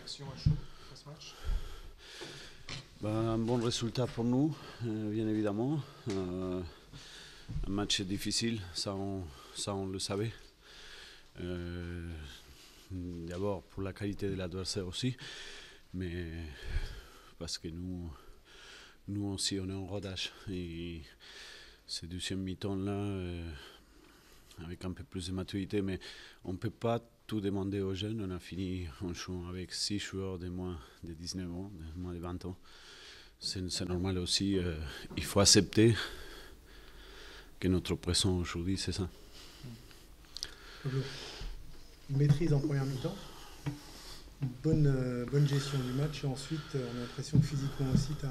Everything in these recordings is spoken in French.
réaction à chaud pour ce match? Un bon résultat pour nous, bien évidemment. Un match difficile, ça on le savait. D'abord pour la qualité de l'adversaire aussi, mais parce que nous aussi on est en rodage. Et ce deuxième mi-temps là, avec un peu plus de maturité, mais on ne peut pas tout demander aux jeunes. On a fini en jouant avec 6 joueurs de moins de 19 ans, de moins de 20 ans. C'est normal aussi, il faut accepter que notre pression aujourd'hui, c'est ça. Une maîtrise en première mi-temps, bonne gestion du match, et ensuite on a l'impression que physiquement aussi le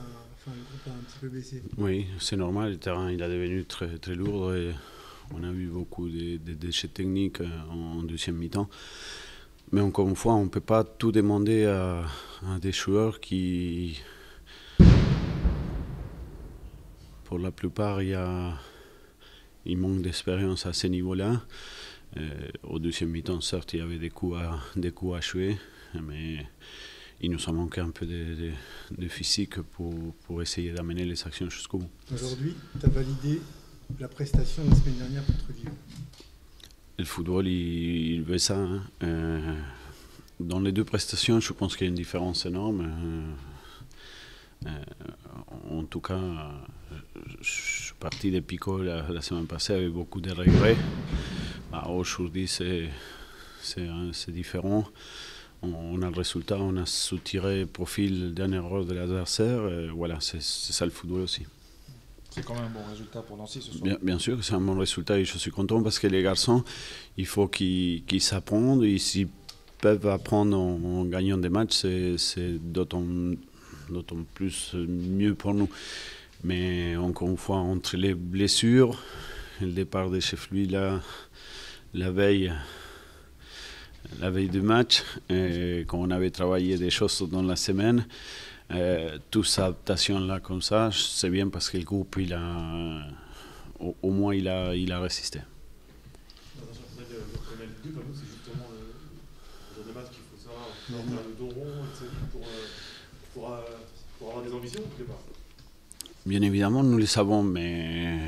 groupe a un petit peu baissé. Oui, c'est normal, le terrain il est devenu très, très lourd et on a vu beaucoup de déchets techniques en deuxième mi-temps. Mais encore une fois, on ne peut pas tout demander à des joueurs qui, pour la plupart, ils manquent d'expérience à ce niveau-là. Au deuxième mi-temps, certes, il y avait des coups à jouer, mais il nous a manqué un peu de physique pour essayer d'amener les actions jusqu'au bout. Aujourd'hui, tu as validé la prestation de la semaine dernière contre Lyon. Le football, il veut ça. Hein. Dans les deux prestations, je pense qu'il y a une différence énorme. En tout cas, je suis parti de Pico la semaine passée avec beaucoup de regrets. Aujourd'hui, c'est différent. On a le résultat, on a soutiré profil d'une erreur de l'adversaire. Voilà, c'est ça le football aussi. C'est quand même un bon résultat pour Nancy ce soir. Bien sûr, c'est un bon résultat et je suis content parce que les garçons, il faut qu'ils s'apprennent. Et s'ils peuvent apprendre en gagnant des matchs, c'est d'autant plus mieux pour nous. Mais encore une fois, entre les blessures, le départ de Chef-Louis la veille du match, et quand on avait travaillé des choses dans la semaine, toute cette adaptation-là comme ça, c'est bien parce que le groupe, au moins, il a résisté. Le but, pour nous, c'est justement le genre de match qu'il faut savoir faire le dos rond pour avoir des ambitions quelque part. Bien évidemment, nous le savons, mais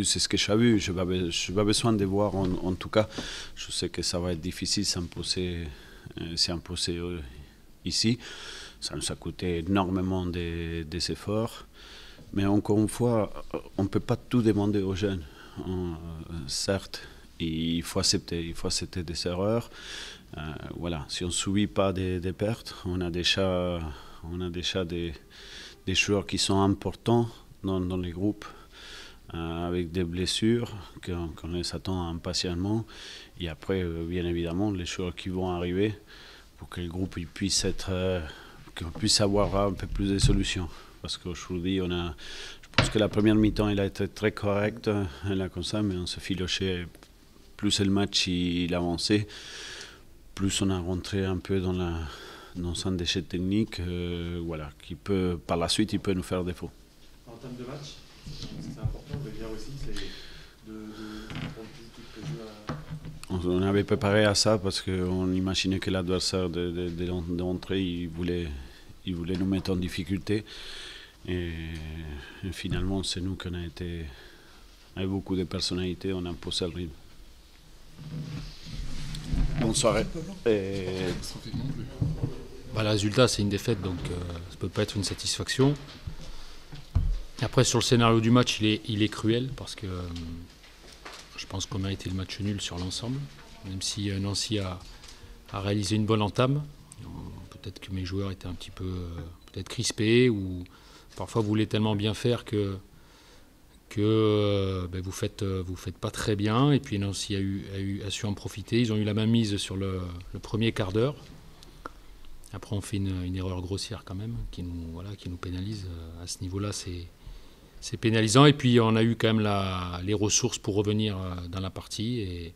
c'est ce que j'ai vu. Je n'ai pas besoin de voir. En tout cas, je sais que ça va être difficile s'imposer ici. Ça nous a coûté énormément des efforts. Mais encore une fois, on ne peut pas tout demander aux jeunes. Certes, il faut accepter des erreurs. Voilà. Si on ne subit pas des pertes, on a déjà des joueurs qui sont importants dans les groupes, avec des blessures qu'on les attend impatiemment. Et après, bien évidemment, les joueurs qui vont arriver pour que le groupe puisse qu'on puisse avoir un peu plus de solutions. Parce qu'aujourd'hui, je pense que la première mi-temps, il a été très correct, là comme ça, mais on se filochait. Plus le match il avançait, plus on a rentré un peu dans un déchet technique, voilà, qui peut, par la suite, il peut nous faire défaut. En termes de match, c'est important de dire aussi, c'est de prendre tout le jeu On avait préparé à ça parce qu'on imaginait que l'adversaire de l'entrée, il voulait nous mettre en difficulté. Et finalement, c'est nous qu'on a été, avec beaucoup de personnalité, on a imposé le rythme. Bonne soirée. Le résultat, c'est une défaite, donc ça ne peut pas être une satisfaction. Après, sur le scénario du match, il est cruel parce que je pense qu'on a été le match nul sur l'ensemble. Même si Nancy a réalisé une bonne entame, peut-être que mes joueurs étaient un petit peu peut-être crispés ou parfois voulaient tellement bien faire que vous faites pas très bien. Et puis Nancy a su en profiter. Ils ont eu la main mise sur le premier quart d'heure. Après, on fait une erreur grossière quand même qui nous pénalise. À ce niveau-là, c'est pénalisant. Et puis, on a eu quand même les ressources pour revenir dans la partie. Et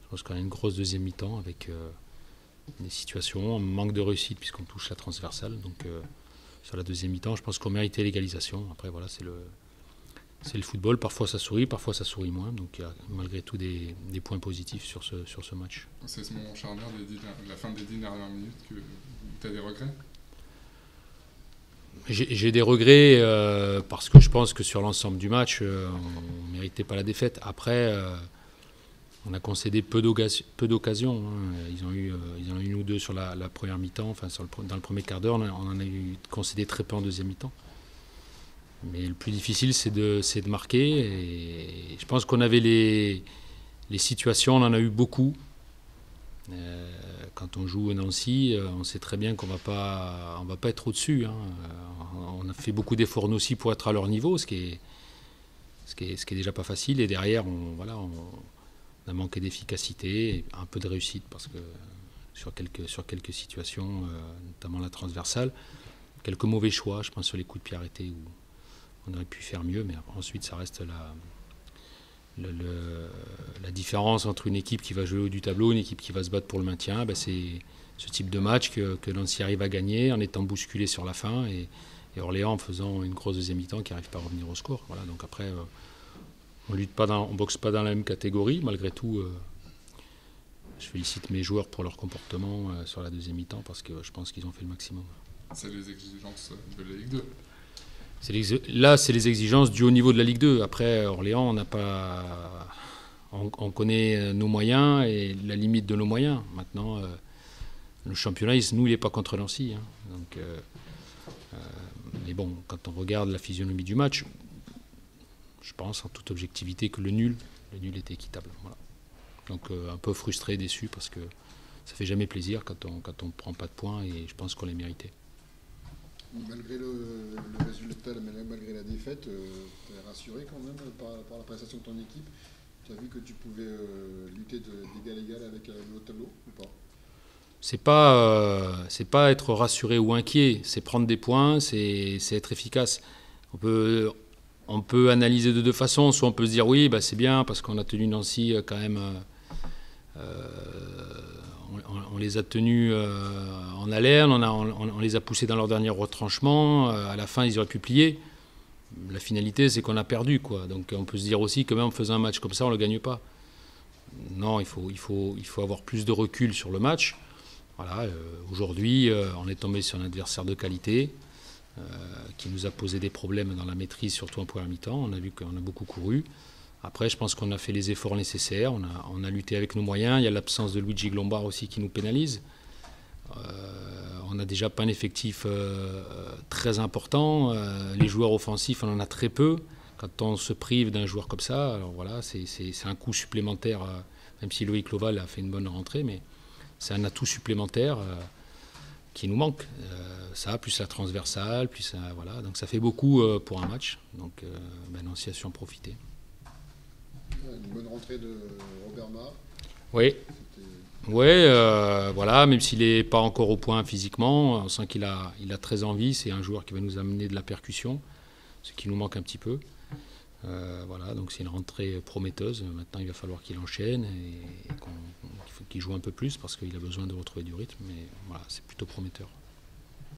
je pense qu'on a une grosse deuxième mi-temps avec des situations, un manque de réussite puisqu'on touche la transversale. Donc, sur la deuxième mi-temps, je pense qu'on méritait l'égalisation. Après, voilà, c'est le football, parfois ça sourit moins, donc il y a malgré tout des points positifs sur ce match. C'est ce moment charnière de la fin des 10 dernières minutes que tu as des regrets? J'ai des regrets parce que je pense que sur l'ensemble du match, on ne méritait pas la défaite. Après, on a concédé peu d'occasions. Ils en ont eu une ou deux sur la première mi-temps, enfin dans le premier quart d'heure, on en a concédé très peu en deuxième mi-temps. Mais le plus difficile, c'est de marquer. Et je pense qu'on avait les situations, on en a eu beaucoup. Quand on joue au Nancy, on sait très bien qu'on va pas être au-dessus. On a fait beaucoup d'efforts nous aussi pour être à leur niveau, ce qui est déjà pas facile. Et derrière, on a manqué d'efficacité, et un peu de réussite parce que sur quelques situations, notamment la transversale, quelques mauvais choix, je pense sur les coups de pied arrêtés où on aurait pu faire mieux, mais ensuite ça reste la différence entre une équipe qui va jouer au haut du tableau, une équipe qui va se battre pour le maintien. C'est ce type de match que Nancy arrive à gagner en étant bousculé sur la fin et Orléans en faisant une grosse deuxième mi-temps qui n'arrive pas à revenir au score. Voilà, donc après, on boxe pas dans la même catégorie. Malgré tout, je félicite mes joueurs pour leur comportement sur la deuxième mi-temps parce que je pense qu'ils ont fait le maximum. C'est les exigences de la Ligue 2. Là, c'est les exigences du haut niveau de la Ligue 2. Après, Orléans, on connaît nos moyens et la limite de nos moyens. Maintenant, le championnat, nous, il n'est pas contre Nancy. Donc, mais bon, quand on regarde la physionomie du match, je pense en toute objectivité que le nul était équitable. Voilà. Donc, un peu frustré, déçu, parce que ça fait jamais plaisir quand on prend pas de points et je pense qu'on les méritait. Malgré le résultat, malgré la défaite, tu es rassuré quand même par la prestation de ton équipe? Tu as vu que tu pouvais lutter d'égal à égal avec le haut tableau ou pas? C'est pas être rassuré ou inquiet, c'est prendre des points, c'est être efficace. On peut analyser de deux façons, soit on peut se dire oui, c'est bien parce qu'on a tenu Nancy quand même. On les a tenus en haleine, on les a poussés dans leur dernier retranchement. À la fin, ils auraient pu plier. La finalité, c'est qu'on a perdu, quoi. Donc on peut se dire aussi que même en faisant un match comme ça, on ne le gagne pas. Non, il faut avoir plus de recul sur le match. Voilà, aujourd'hui, on est tombé sur un adversaire de qualité qui nous a posé des problèmes dans la maîtrise, surtout en première mi-temps. On a vu qu'on a beaucoup couru. Après, je pense qu'on a fait les efforts nécessaires, on a lutté avec nos moyens. Il y a l'absence de Luigi Glombard aussi qui nous pénalise. On n'a déjà pas un effectif très important. Les joueurs offensifs, on en a très peu. Quand on se prive d'un joueur comme ça, alors voilà, c'est un coût supplémentaire, même si Loïc Loval a fait une bonne rentrée, mais c'est un atout supplémentaire qui nous manque. Ça, plus la transversale, voilà. Donc ça fait beaucoup pour un match. Donc Nancy a su en profiter. Une bonne rentrée de Robert Marr. Oui. Voilà, même s'il n'est pas encore au point physiquement, on sent qu'il a très envie. C'est un joueur qui va nous amener de la percussion, ce qui nous manque un petit peu. Voilà, donc c'est une rentrée prometteuse. Maintenant, il va falloir qu'il enchaîne et qu'il joue un peu plus parce qu'il a besoin de retrouver du rythme. Mais voilà, c'est plutôt prometteur.